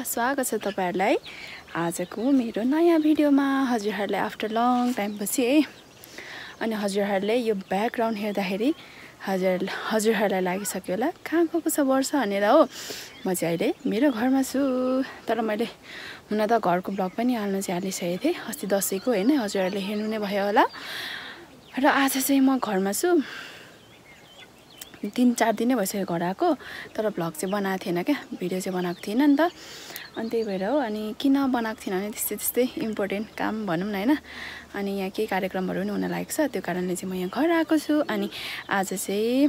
स्वागत छ तपाईहरुलाई आजको मेरो नयाँ भिडियोमा। हजुरहरुलाई आफ्टर लङ टाइम पछि है। अनि हजुरहरुले यो ब्याकग्राउन्ड हेर्दाखेरि हजुरहरुलाई लागिसक्यो होला कहाँ गएको छ वर्ष भनेर हो। म चाहिँ अहिले मेरो घरमा छु। तर मैले हुन त घरको ब्लग पनि हाल्न चाहिँ हालिसकेको थिएँ अस्ति दशैंको हैन। हजुरहरुले हेर्नु नै भयो होला। र आज चाहिँ म घरमा छु। 3-4 दिन भइसक्यो घर आएको। तर ब्लग चाहिँ बनाएको थिएन क्या, भिडियो चाहिँ बनाएको थिएन नि त। अनि त्यही भएर हो। अनि किन बनाएको थिएन भने त्यस्तै इम्पोर्टेन्ट काम भनौँ न हैन। अनि यहाँ केही कार्यक्रमहरु पनि हुन लागेको छ, त्यो कारणले चाहिँ म यहाँ घर आएको छु। अनि आज चाहिँ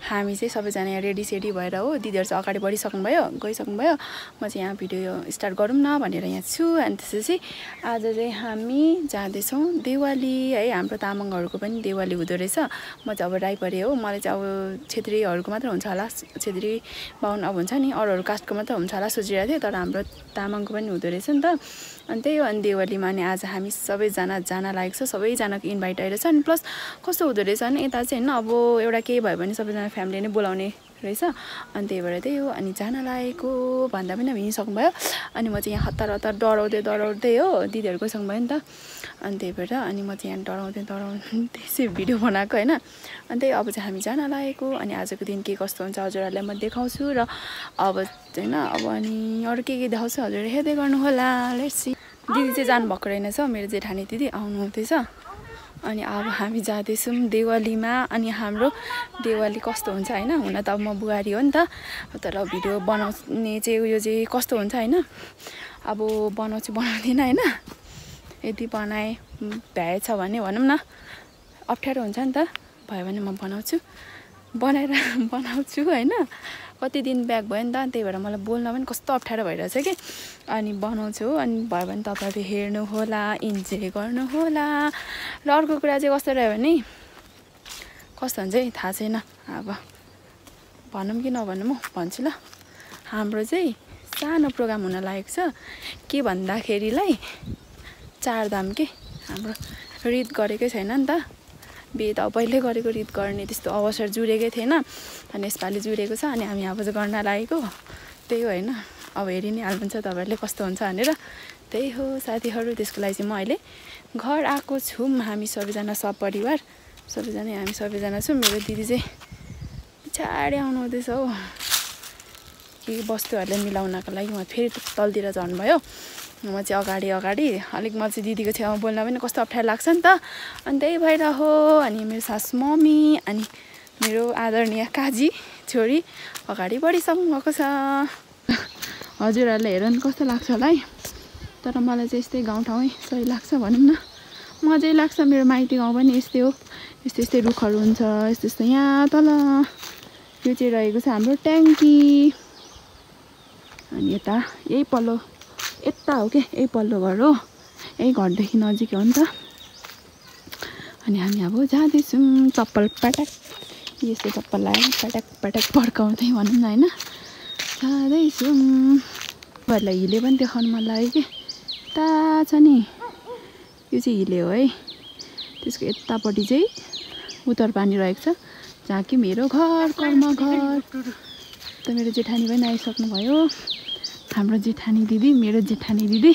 हामी चाहिँ सबैजना यहाँ रेडी सेडी भएर हो। दिदीहरु चाहिँ अगाडि बढिसक्नु भयो, गइसक्नु भयो। म चाहिँ यहाँ भिडियो स्टार्ट गरौँ न भनेर यहाँ छु। अनि त्यसपछि आज चाहिँ हामी जाँदैछौँ देवाली है। हाम्रो तामाङहरुको पनि देवाली हुँदो रहेछ। म चाहिँ अब राई परे हो। मलाई चाहिँ अब छेत्रीहरुको मात्र हुन्छ होला, छेत्री बाहुन अब हुन्छ नि, अरूहरु कास्टको मात्र हुन्छ होला सोचिरहेको थिएँ। तर हाम्रो तामाङको पनि हुँदो रहेछ नि त। अनि त्यही हो। अनि देवालीमा नि आज हामी सबैजना जान लागेको छ। सबैजनाको इन्भाइट आइरहेछ। अनि प्लस कस्तो हुँदो रहेछ भने यता चाहिँ हैन, अब एउटा केही भयो भने सबैजना फ्यामिली नै बोलाउने रहेछ। अनि त्यही भएर त्यही हो। अनि जान लागेको भन्दा पनि हिँडिसक्नु भयो। अनि म चाहिँ यहाँ हतार हतार डराउँदै हो। दिदीहरु गइसक्नु भयो नि त। अनि त्यही भएर अनि म चाहिँ यहाँ डराउँदै त्यसै भिडियो बनाएको हैन। अनि त्यही अब चाहिँ हामी जान लागेको। अनि आजको दिन के कस्तो हुन्छ हजुरहरुलाई म देखाउँछु। र अब हैन अब अनि अरु के देखाउँछु हजुरले हेर्दै गर्नु होला। Let's see. दिदी चाहिँ जानु भएको रहेनछ, मेरो जेठानी दिदी आउनु हुँदैछ। अनि अब हामी जाँदैछौँ देवालीमा। अनि हाम्रो देवाली कस्तो हुन्छ हैन। हुन त अब म बुहारी हो नि त। तर भिडियो बनाउने चाहिँ उयो चाहिँ कस्तो हुन्छ हैन। अब बनाउँदिन हैन। यदि बनाए भ्याएछ भने भनौँ न, अप्ठ्यारो हुन्छ नि त। भयो भने म बनाउँछु हैन। कति दिन ब्याक भयो नि त। त्यही भएर मलाई बोल्न पनि कस्तो अप्ठ्यारो भइरहेछ कि। अनि बनाउँछु। अनि भयो भने तपाईहरुले हेर्नु होला, इन्जोय गर्नु होला। र अर्को कुरा चाहिँ कस्तो रह्यो भने कस्तो हुन्छ है थाहा छैन। अब भनौँ कि नभनौँ म भन्छु ल। हाम्रो चाहिँ सानो प्रोग्राम हुन लागेको छ। के भन्दाखेरिलाई चारधाम के हाम्रो रित गरेकै छैन नि त। बिहे त पहिल्यै गरेको, रित गर्ने त्यस्तो अवसर जुरेकै थिएन। अनि यसपालि जुरेको छ। अनि हामी अब चाहिँ गर्न लागेको त्यही हो हैन। अब हेरि नै हाल्नुहुन्छ तपाईहरुले कस्तो हुन्छ भनेर। त्यही हो साथीहरु। त्यसको लागि चाहिँ म अहिले घर आएको छु। हामी सबैजना सपरिवार हामी सबैजना छौँ। मेरो दिदी चाहिँ पछाडि आउनु हुँदैछ हो। के वस्तुहरुले मिलाउनको लागि म फेरि तलतिर झर्नुभयो। म चाहिँ अगाडि अलिक म चाहिँ दिदीको छेउमा बोल्न पनि कस्तो अप्ठ्यारो लाग्छ नि त। अनि त्यही भएर हो। अनि मेरो सासु मम्मी अनि मेरो आदरणीय काजी छोरी अगाडि बढिसक्नु भएको छ। हजुरहरुले हेर्नु कस्तो लाग्छ होला है। तर मलाई चाहिँ यस्तै गाउँठाउँै सही लाग्छ भनौँ न। मजै लाग्छ। मेरो माइती गाउँ पनि यस्तै हो। यस्तै रुखहरू हुन्छ। यस्तो यहाँ तल यो चाहिँ रहेको छ हाम्रो ट्याङ्की। अनि यता यही पल्लो यता हो के, यही पल्लो घर हो। यही घरदेखि नजिकै हो नि त। अनि हामी अब जाँदैछौँ। चप्पल पटक यस्तो चप्पल लगाएर पटक पड्काउँदै भनौँ न हैन जाँदैछौँ। तपाईँहरूलाई हिले पनि देखाउनु मन लाग्यो कि। यता छ नि यो चाहिँ हिले हो है। त्यसको यतापट्टि चाहिँ उत्तर पानी रहेको छ, जहाँ कि मेरो घर कर्म घर। त मेरो जेठानी पनि आइसक्नु भयो। हाम्रो जेठानी दिदी, मेरो जेठानी दिदी।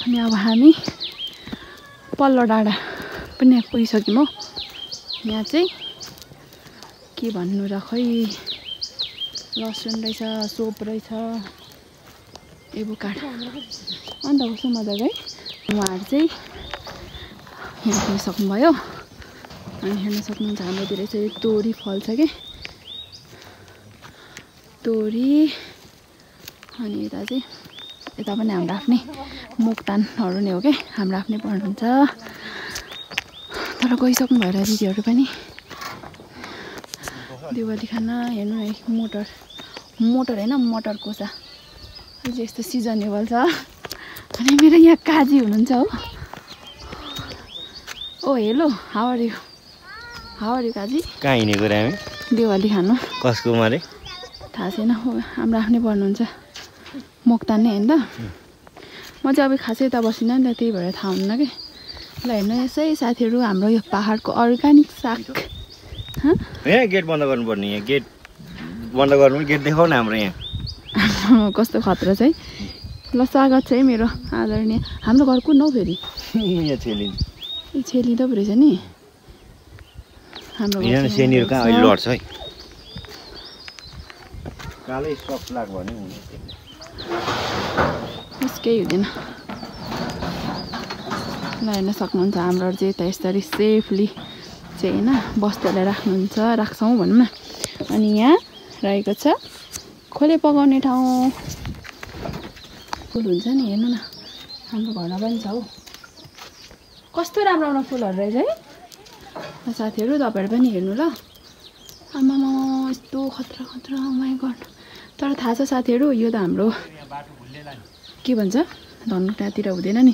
अनि अब हामी पल्लो डाँडा पनि पुगिसक्यौँ हो। यहाँ चाहिँ के भन्नु र खै, लसुन रहेछ, सोप रहेछ, एभोकाडो। अन्त कस्तो मजाको है। उहाँहरू चाहिँ यहाँ पुगिसक्नुभयो। अनि हेर्न सक्नुहुन्छ हाम्रोतिर चाहिँ तोरी फल्छ के, तोरी। अनि यता चाहिँ यता पनि हाम्रो आफ्नै मोक्तानहरू नै हो के, हाम्रो आफ्नै पर्नुहुन्छ। तर गइसक्नु भएर दिदीहरू पनि दिवाली खाना हेर्नु है मोटर होइन मटर कोसा अहिले यस्तो सिजनेबल छ अनि मेरो यहाँ काजी हुनुहुन्छ हो ओ hello how are you Kaji कहाँ हिँडेको रे हामी दिवाली खानु कसको मारे थाहा छैन हाम्रो आफ्नै पर्नुहुन्छ मोक्तान नै होइन त म चाहिँ अब खासै यता बसिनँ नि त त्यही भएर थाहा हुन्न कि ल हेर्नु यसै साथीहरू हाम्रो यो पाहाडको अर्ग्यानिक साग यहाँ गेट बन्द गर्नुपर्ने यहाँ गेट बन्द गर्नु गेट देखाउ न हाम्रो यहाँ कस्तो खतरा छ है ल स्वागत छ है मेरो आदरणीय हाम्रो घर कुन हौ फेरि यहाँ छेली छेली त पो रहेछ नि हाम्रो सेनीहरू कहाँ अहिले लड्छ है कालै सक लाग भने केही हुँदैन ल हेर्न सक्नुहुन्छ हाम्रोहरू चाहिँ यता यसरी सेफली चाहिँ होइन बस्तीलाई राख्छौँ भनौँ न अनि यहाँ रहेको छ खोले पकाउने ठाउँ फुल हुन्छ नि हेर्नु न हाम्रो घरमा पनि छ हौ कस्तो राम्रो राम्रो फुलहरू रहेछ है साथीहरू तपाईँहरू पनि हेर्नु ल आमामा यस्तो खतरा माइ गड तर थाहा छ साथीहरू यो त हाम्रो के भन्छ धनुटातिर हुँदैन नि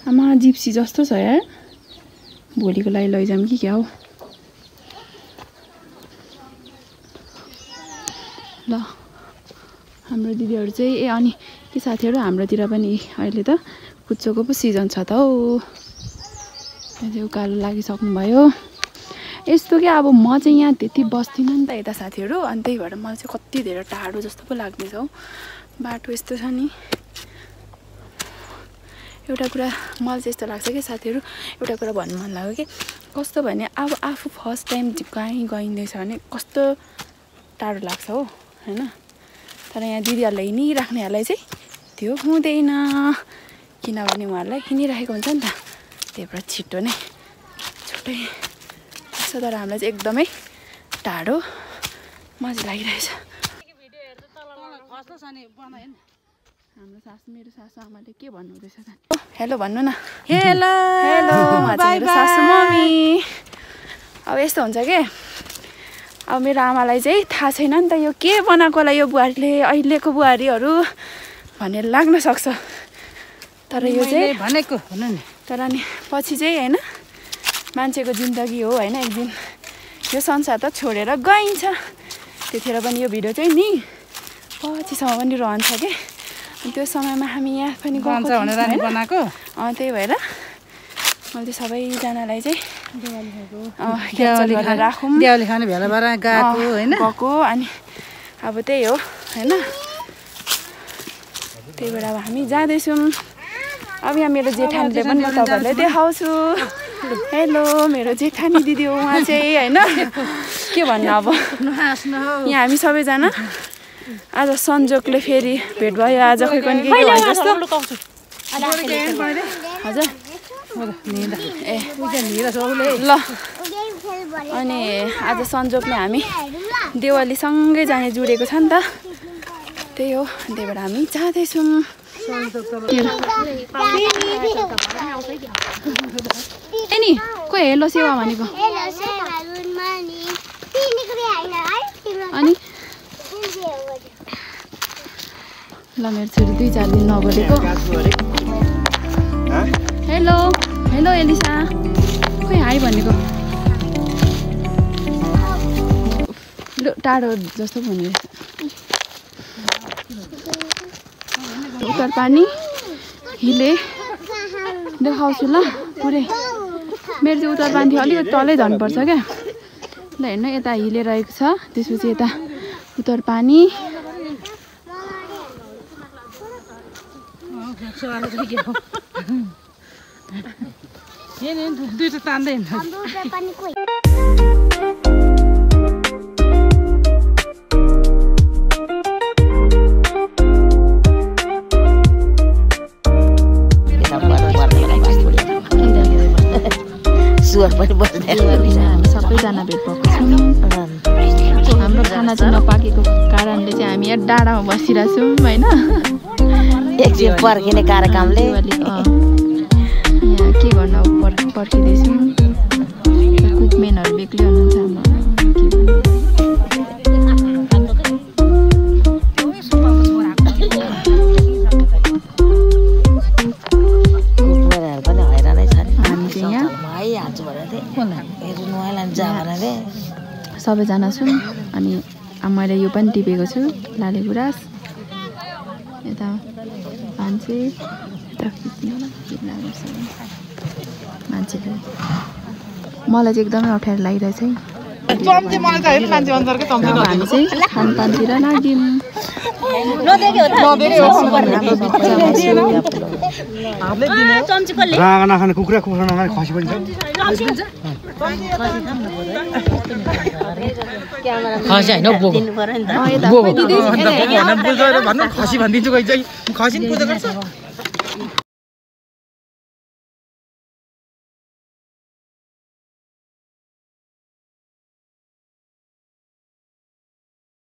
आमा जिप्सी जस्तो छ यार भोलिको लागि लैजाऊँ कि क्या हो ल हाम्रो दिदीहरू चाहिँ अनि के साथीहरू हाम्रोतिर पनि अहिले त कुच्चोको पो सिजन छ त हौ उकालो लागिसक्नुभयो यस्तो क्या अब म चाहिँ यहाँ त्यति बस्दिनँ नि त यता साथीहरू अनि त्यही भएर मलाई चाहिँ कति धेरै टाढो जस्तो पो लाग्दैछ हौ बाटो यस्तो छ नि एउटा कुरा मलाई चाहिँ यस्तो लाग्छ कि साथीहरू एउटा कुरा भन्नु मन लाग्यो कि कस्तो भने अब आफू फर्स्ट टाइम कहीँ गइँदैछ भने कस्तो टाढो लाग्छ हो होइन तर यहाँ दिदीहरूलाई हिँडिराख्नेहरूलाई चाहिँ त्यो हुँदैन किनभने उहाँहरूलाई हिँडिराखेको हुन्छ नि त त्यही भएर छिटो नै छुट्टै लाग्छ तर हामीलाई चाहिँ एकदमै टाढो मजा लागिरहेछ हाम्रो मेरो सासू आमाले के भन्नुहुँदैछ हेलो भन्नु न हेलो मेरो सासू मम्मी अब यस्तो हुन्छ के अब मेरो आमालाई चाहिँ थाहा छैन नि त यो के बनाएको होला यो बुहारीले अहिलेको बुहारीहरू भनेर लाग्न सक्छ तर यो चाहिँ भनेको तर नि पछि चाहिँ होइन मान्छेको जिन्दगी हो होइन एक दिन यो संसार त छोडेर गइन्छ त्यतिखेर पनि यो भिडियो चाहिँ नि पछिसम्म पनि रहन्छ कि त्यो समयमा हामी यहाँ पनि बनाएको त्यही भएर मैले सबैजनालाई चाहिँ राखौँ दिवाली खाने भेला भएर गएको होइन गएको अनि अब त्यही हो होइन त्यही भएर अब हामी जाँदैछौँ अब यहाँ मेरो जेठानीले पनि तपाईँहरूलाई देखाउँछु हेलो मेरो जेठानी दिदी हो उहाँ चाहिँ होइन के भन्नु अब यहाँ हामी सबैजना आज संजोगले फेरि भेट भयो आज खै पनि के भयो जस्तो हजुर ए ल अनि आज संजोगले हामी दिवालीसँगै जाने जुडेको छ नि त त्यही हो त्यही भएर हामी जाँदैछौँ नि कोही हेलो सेवा भनेको अनि ल मेरो छोरी 2-4 दिन नबोलेको हेलो हेलो एलिसा खोइ हाई भनेको टाढो जस्तो भन्ने उत्तर पानी हिले देखाउँछु ल पुरै मेरो चाहिँ उत्तर पानी थियो अलिकति तलै झर्नुपर्छ क्या ल हेर्नु यता हिले रहेको छ त्यसपछि यता उत्तर पानी दुईटा तान्दैन सबैजना भेट भएको छौँ हाम्रो खाना चाहिँ नपाकेको कारणले चाहिँ हामी यहाँ डाँडामा बसिरहेको छौँ होइन एकछिन पर्खिने कार्यक्रमले यहाँ के गर्नु पर्खिँदैछौँ लान्छु भनेको थिएँ हेर्नु नुहाई लान्छ भनेको थिएँ सबैजना छौँ अनि अब मैले यो पनि टिपेको छु लाले गुराँस यता मान्छे यता मान्छेले मलाई चाहिँ एकदमै अप्ठ्यारो लागिरहेछ है चम्ची मलाई चाहिँ होइन मान्छे अनुसारकै चम्ची हामी चाहिँ खानपानतिर लाग्यौँ रागा नखाने कुखुरा नखाने खसी पनि छ खसी होइन बोको भन्नु खसी भनिदिन्छु खसी नि पूजा गर्छ